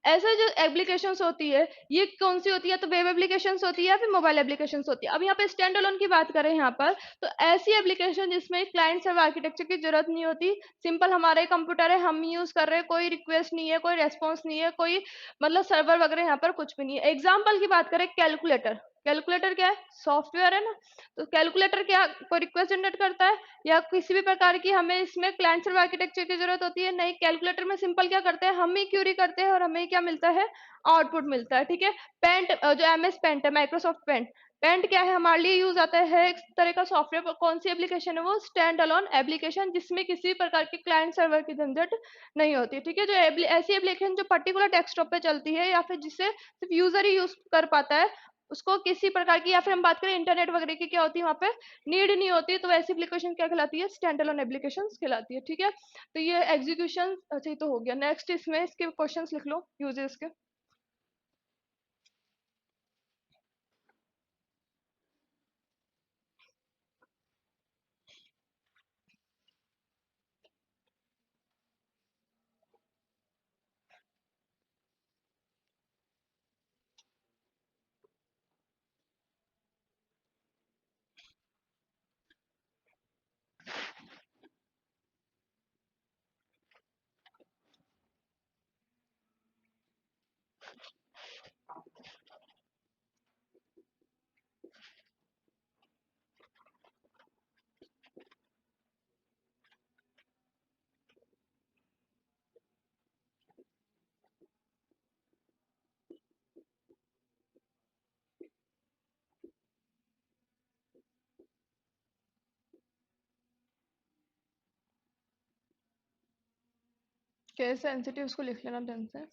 ऐसे जो एप्लीकेशंस होती है ये कौन सी होती है, तो वेब एप्लीकेशंस होती है या फिर मोबाइल एप्लीकेशंस होती है। अब यहाँ पे स्टैंड अलोन की बात करें यहाँ पर, तो ऐसी एप्लीकेशन जिसमें क्लाइंट सर्वर आर्किटेक्चर की जरूरत नहीं होती, सिंपल हमारे कंप्यूटर है, हम यूज कर रहे हैं, कोई रिक्वेस्ट नहीं है, कोई रेस्पॉन्स नहीं है, कोई मतलब सर्वर वगैरह यहाँ पर कुछ भी नहीं है। एग्जाम्पल की बात करें, कैलकुलेटर, कैलकुलेटर क्या है, सॉफ्टवेयर है ना। तो कैलकुलेटर क्या कोई रिक्वेस्ट जनरेट करता है या किसी भी प्रकार की हमें इसमें क्लाइंट सर्वर आर्किटेक्चर की जरूरत होती है, नहीं। कैलकुलेटर में सिंपल क्या करते हैं, हम ही क्यूरी करते हैं और हमें क्या मिलता है, आउटपुट मिलता है, ठीक है। पेंट जो एमएस पेंट है, माइक्रोसॉफ्ट पेंट, पेंट क्या है हमारे लिए यूज आता है एक तरह का सॉफ्टवेयर। कौन सी एप्लीकेशन है वो? स्टैंड अलोन एप्लीकेशन, जिसमें किसी प्रकार के क्लाइंट सर्वर की झंझट नहीं होती। ठीक है, जो ऐसी एप्लीकेशन जो पर्टिकुलर डेस्कटॉप पे चलती है या फिर जिसे सिर्फ यूजर ही यूज कर पाता है, उसको किसी प्रकार की, या फिर हम बात करें इंटरनेट वगैरह की, क्या होती है वहाँ पे नीड नहीं होती, तो वैसी एप्लीकेशन क्या कहलाती है? स्टैंड अलोन एप्लीकेशन कहलाती है। ठीक है, तो ये एग्जीक्यूशन अच्छा ही तो हो गया। नेक्स्ट इसमें इसके क्वेश्चंस लिख लो यूजेस के। केस सेंसिटिव उसको लिख लेना ढंग से।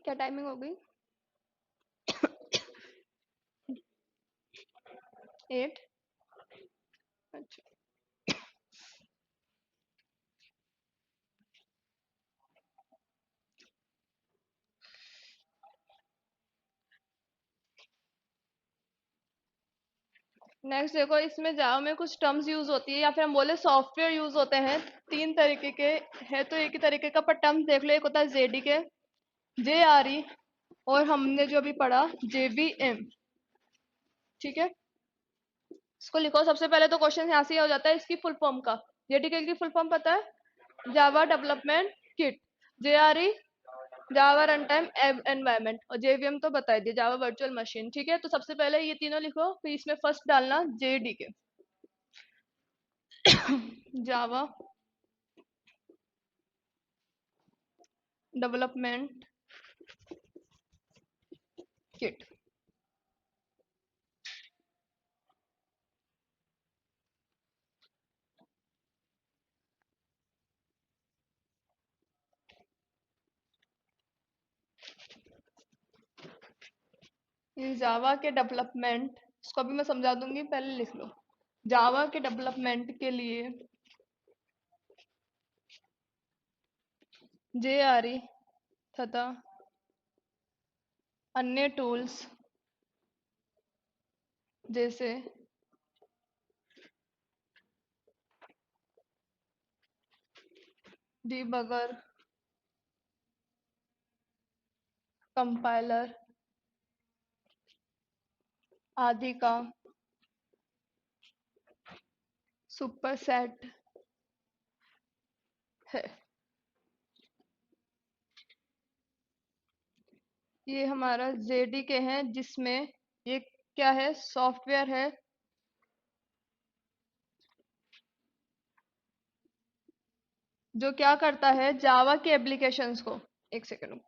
क्या टाइमिंग हो गई? 8। अच्छा, नेक्स्ट देखो, इसमें जावा में कुछ टर्म्स यूज होती है या फिर हम बोले सॉफ्टवेयर यूज होते हैं। तीन तरीके के है, तो एक ही तरीके का, पर टर्म्स देख लो। एक होता है जेडीके, JRE, और हमने जो अभी पढ़ा JVM। ठीक है, इसको लिखो। सबसे पहले तो क्वेश्चन यहाँ से ही हो जाता है इसकी फुल फॉर्म का। जेडीके की फुल फॉर्म पता है? Java development kit. JRE जावा रन टाइम एनवायरमेंट, और JVM तो बता दिया, जावा वर्चुअल मशीन। ठीक है, तो सबसे पहले ये तीनों लिखो, फिर इसमें फर्स्ट डालना JDK, जावा डेवलपमेंट किट। ये जावा के डेवलपमेंट, इसको अभी मैं समझा दूंगी, पहले लिख लो। जावा के डेवलपमेंट के लिए JRE तथा अन्य टूल्स जैसे डिबगर, कंपाइलर आदि का सुपरसेट है। ये हमारा जेडीके है, जिसमें ये क्या है, सॉफ्टवेयर है जो क्या करता है, जावा के एप्लीकेशंस को, एक सेकंड,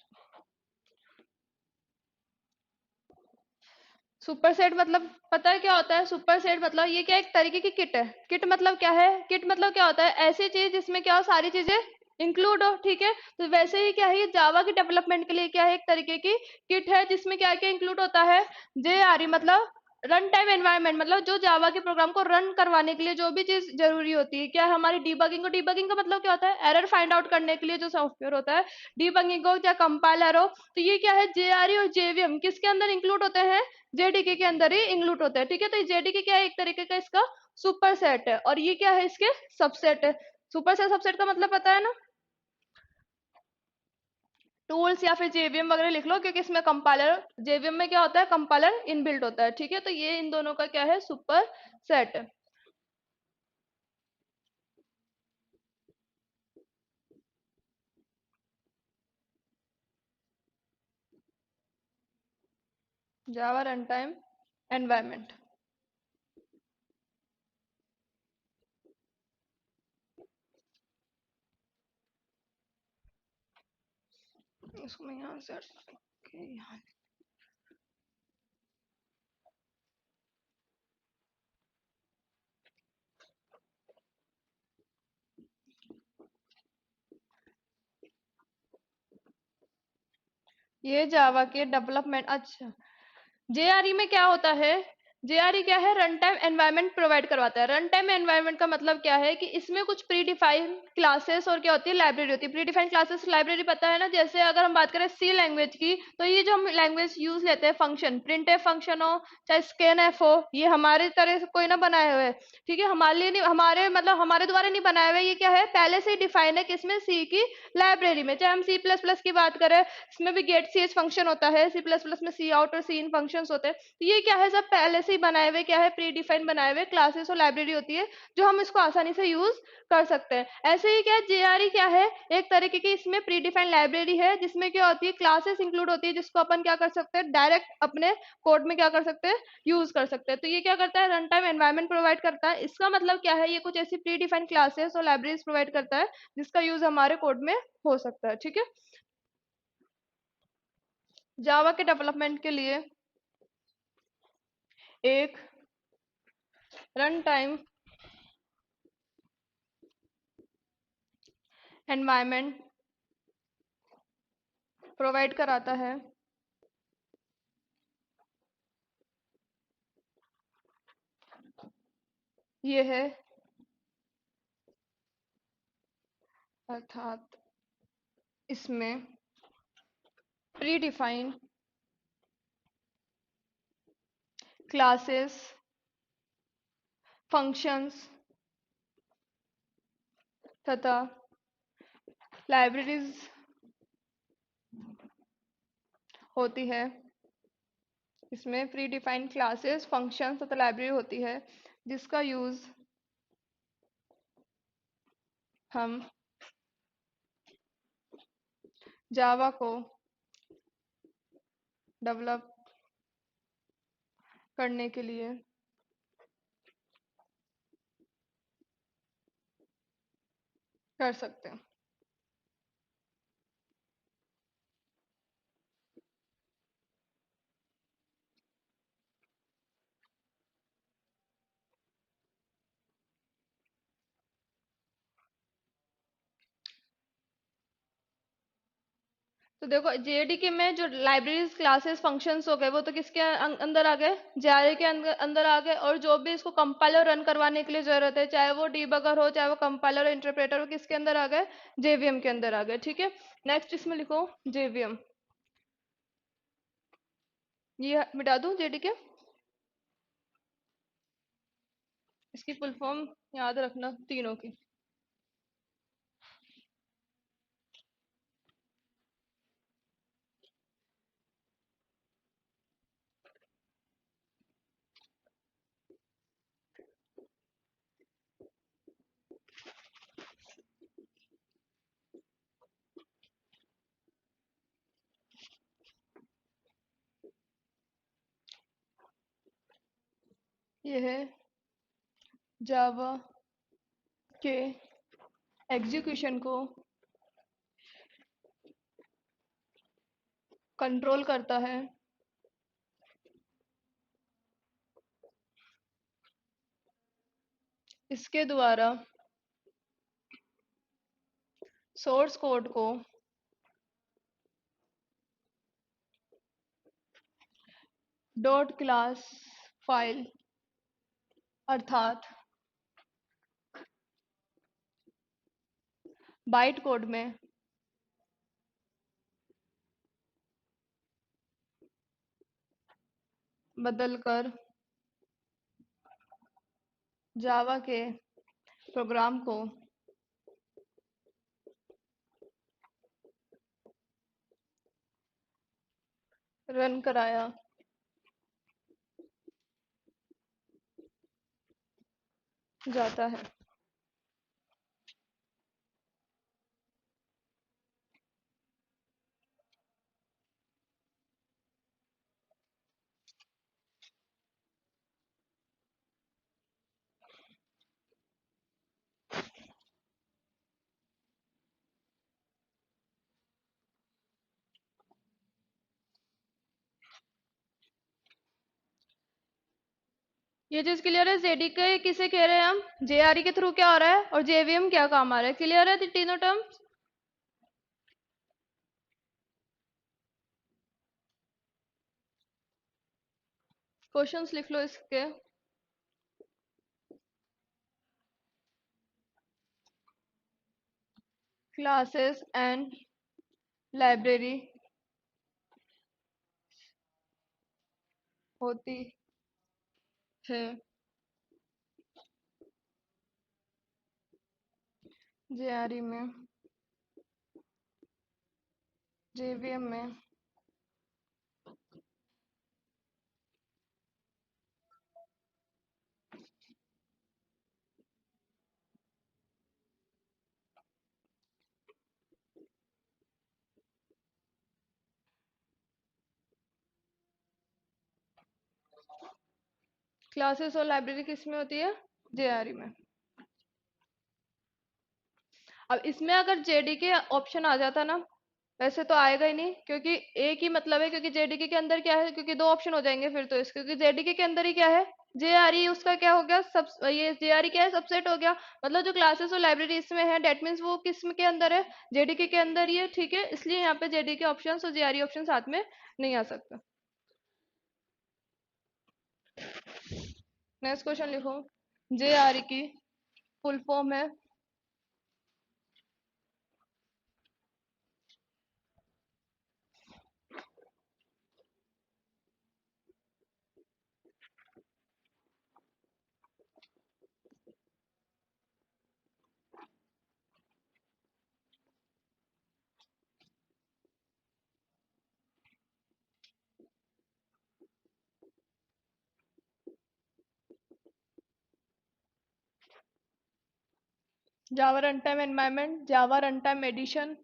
सुपरसेट मतलब पता है क्या होता है? सुपरसेट मतलब ये क्या, एक तरीके की किट है। किट मतलब क्या है? किट मतलब क्या होता है? ऐसी चीज जिसमें क्या हो, सारी चीजें इंक्लूड हो, ठीक है। तो वैसे ही क्या है, ये जावा की डेवलपमेंट के लिए क्या है, एक तरीके की किट है जिसमें क्या क्या इंक्लूड होता है। जेआरई मतलब रन टाइम एनवायरनमेंट, मतलब जो जावा के प्रोग्राम को रन करवाने के लिए जो भी चीज जरूरी होती है, क्या है हमारी डीबगिंग को, डीबगिंग का मतलब क्या होता है, एरर फाइंड आउट करने के लिए जो सॉफ्टवेयर होता है, डीबगिंग हो या कंपाइलर हो, तो ये क्या है, जेआरई और जेवीएम किसके अंदर इंक्लूड होते हैं, जेडीके के अंदर ही इंक्लूड होता है, ठीक है। तो जेडीके क्या है, एक तरीके का इसका सुपर सेट है, और ये क्या है, इसके सबसेट है। सुपर सेट सबसेट का मतलब पता है ना, टूल्स या फिर जेवीएम वगैरह लिख लो, क्योंकि इसमें कंपाइलर, जेवीएम में क्या होता है, कंपाइलर इनबिल्ट होता है, ठीक है। तो ये इन दोनों का क्या है, सुपर सेट है। Java run time environment. इसको मैं यहाँ से यहाँ, ये जावा के डेवलपमेंट, अच्छा, जेआरई में क्या होता है, जेआरई क्या है, रन टाइम एनवायरनमेंट प्रोवाइड करवाता है। रन टाइम एनवायरनमेंट का मतलब क्या है कि इसमें कुछ प्री डिफाइंड क्लासेस और क्या होती है, लाइब्रेरी होती है। प्री डिफाइंड क्लासेस लाइब्रेरी पता है ना, जैसे अगर हम बात करें सी लैंग्वेज की, तो ये जो हम लैंग्वेज यूज लेते हैं, फंक्शन प्रिंट एफ फंक्शन हो चाहे स्कैन एफ हो, ये हमारे तरह से कोई ना बनाए हुए, ठीक है, हमारे लिए नहीं, हमारे मतलब हमारे द्वारा नहीं बनाए हुए, ये क्या है, पहले से ही डिफाइन है किसमें, सी की लाइब्रेरी में। चाहे हम सी प्लस प्लस की बात करें, इसमें भी गेट सी एच फंक्शन होता है, सी प्लस प्लस में सी आउट और सी इन फंक्शन होते हैं। तो ये क्या है, सब पहले से ही बनाए हुए, क्या है, प्री डिफाइन बनाए हुए क्लासेस और लाइब्रेरी होती है, जो हम इसको आसानी से यूज कर सकते हैं। ऐसे ही क्या, जेआरई क्या है, एक तरीके की इसमें प्री डिफाइंड लाइब्रेरी है, जिसमें क्या होती है, क्लासेस इंक्लूड होती है, जिसको अपन क्या कर सकते हैं, डायरेक्ट अपने कोड में क्या कर सकते हैं, यूज कर सकते हैं। तो ये क्या करता है, रन टाइम एनवायरनमेंट प्रोवाइड करता है। इसका मतलब क्या है, ये कुछ ऐसी प्री डिफाइंड क्लासेस और लाइब्रेरीज प्रोवाइड करता है जिसका यूज हमारे कोड में हो सकता है, ठीक है। जावा के डेवलपमेंट के लिए एक रन टाइम एनवायरनमेंट प्रोवाइड कराता है। ये है, अर्थात इसमें प्री डिफाइंड क्लासेस, फंक्शंस तथा लाइब्रेरीज होती है। इसमें प्री डिफाइंड क्लासेस, फंक्शंस तथा लाइब्रेरी होती है, जिसका यूज हम जावा को डेवलप करने के लिए कर सकते हैं। तो देखो, जेडीके में जो लाइब्रेरीज, क्लासेस, फंक्शंस हो गए, वो तो किसके अंदर आ गए, जेआरए के अंदर अंदर आ गए। और जो भी इसको कंपाइलर रन करवाने के लिए जरूरत है, चाहे वो डीबगर हो, चाहे वो कंपाइलर और इंटरप्रेटर हो, किसके अंदर आ गए, जेवीएम के अंदर आ गए, ठीक है। नेक्स्ट इसमें लिखो जेवीएम, ये मिटा दूं जेडीके, इसकी फुल फॉर्म याद रखना तीनों की। यह जावा के एग्जीक्यूशन को कंट्रोल करता है। इसके द्वारा source code co dot class file अर्थात बाइट कोड में बदलकर जावा के प्रोग्राम को रन कराया जाता है। ये चीज क्लियर है? जेडीके किसे कह रहे हैं हम? जेआरई के थ्रू क्या हो रहा है और जेवीएम क्या काम आ रहा है? क्लियर है तीनों टर्म्स? क्वेश्चंस लिख लो इसके। क्लासेस एंड लाइब्रेरी होती है जेआरई में, जेवीएम में। क्लासेस और लाइब्रेरी किस में होती है? जेआरई में। अब इसमें अगर जेडीके ऑप्शन आ जाता ना, वैसे तो आएगा ही नहीं क्योंकि एक ही मतलब है, क्योंकि जेडीके के अंदर क्या है, क्योंकि दो ऑप्शन हो जाएंगे फिर तो इसके, क्योंकि जेडीके के अंदर ही क्या है, जेआरई, उसका क्या हो गया, सब ये जेआरई क्या है, सबसेट हो गया। मतलब जो क्लासेस और लाइब्रेरी इसमें है, डेट मीन्स वो किस में के अंदर है, जेडीके के अंदर ही है। ठीक है, इसलिए यहाँ पे जेडीके ऑप्शन और जेआरई ऑप्शन साथ में नहीं आ सकता। नेक्स्ट क्वेश्चन लिखो। जेआरई की फुल फॉर्म है Java run time environment, Java run time edition.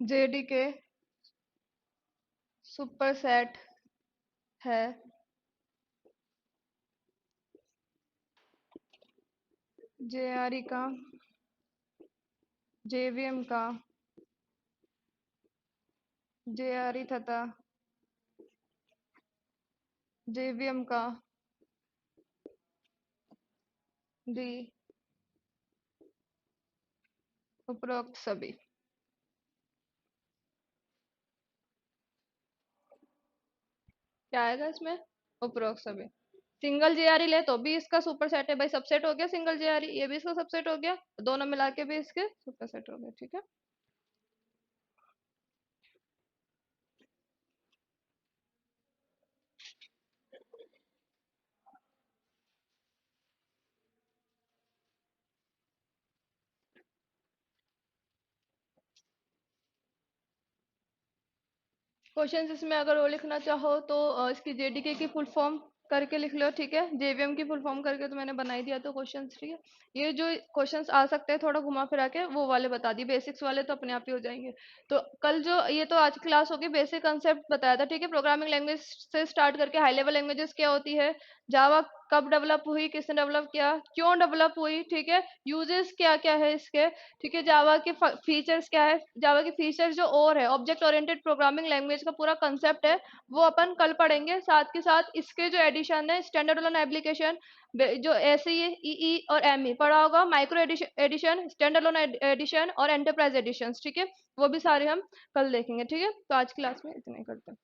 JDK superset है जेआरई का, जेवीएम का, जेआरई तथा जेवीएम का दी उपरोक्त सभी। क्या आएगा इसमें? उपरोक्त सभी। सिंगल जेआरई ले तो भी इसका सुपर सेट है भाई, सबसेट हो गया सिंगल जेआरई, ये भी इसका सबसेट हो गया, दोनों मिला के भी इसके सुपर सेट हो गए, ठीक है। क्वेश्चन इसमें अगर वो लिखना चाहो तो इसकी जेडीके की फुल फॉर्म करके लिख लो, ठीक है। जेवीएम की फुल फॉर्म करके तो मैंने बना ही दिया तो क्वेश्चन, ठीक है। ये जो क्वेश्चंस आ सकते हैं थोड़ा घुमा फिरा के वो वाले बता दिए, बेसिक्स वाले तो अपने आप ही हो जाएंगे। तो कल जो ये तो आज क्लास होगी, बेसिक कंसेप्ट बताया था, ठीक है। प्रोग्रामिंग लैंग्वेज से स्टार्ट करके हाई लेवल लैंग्वेजेस क्या होती है, जावा कब डेवलप हुई, किसने डेवलप किया, क्यों डेवलप हुई, ठीक है। यूजेस क्या क्या है इसके, ठीक है। जावा के फीचर्स क्या है, जावा के फीचर्स जो और है, ऑब्जेक्ट ओरिएंटेड प्रोग्रामिंग लैंग्वेज का पूरा कंसेप्ट है, वो अपन कल पढ़ेंगे। साथ के साथ इसके जो एडिशन है, स्टैंडर्ड अलोन एप्लीकेशन, जो ऐसे ही ई और एम ई पढ़ा होगा, micro edition, standard alone edition और एंटरप्राइज एडिशन, ठीक है। वो भी सारे हम कल देखेंगे, ठीक है। तो आज क्लास में इतना ही करते हैं।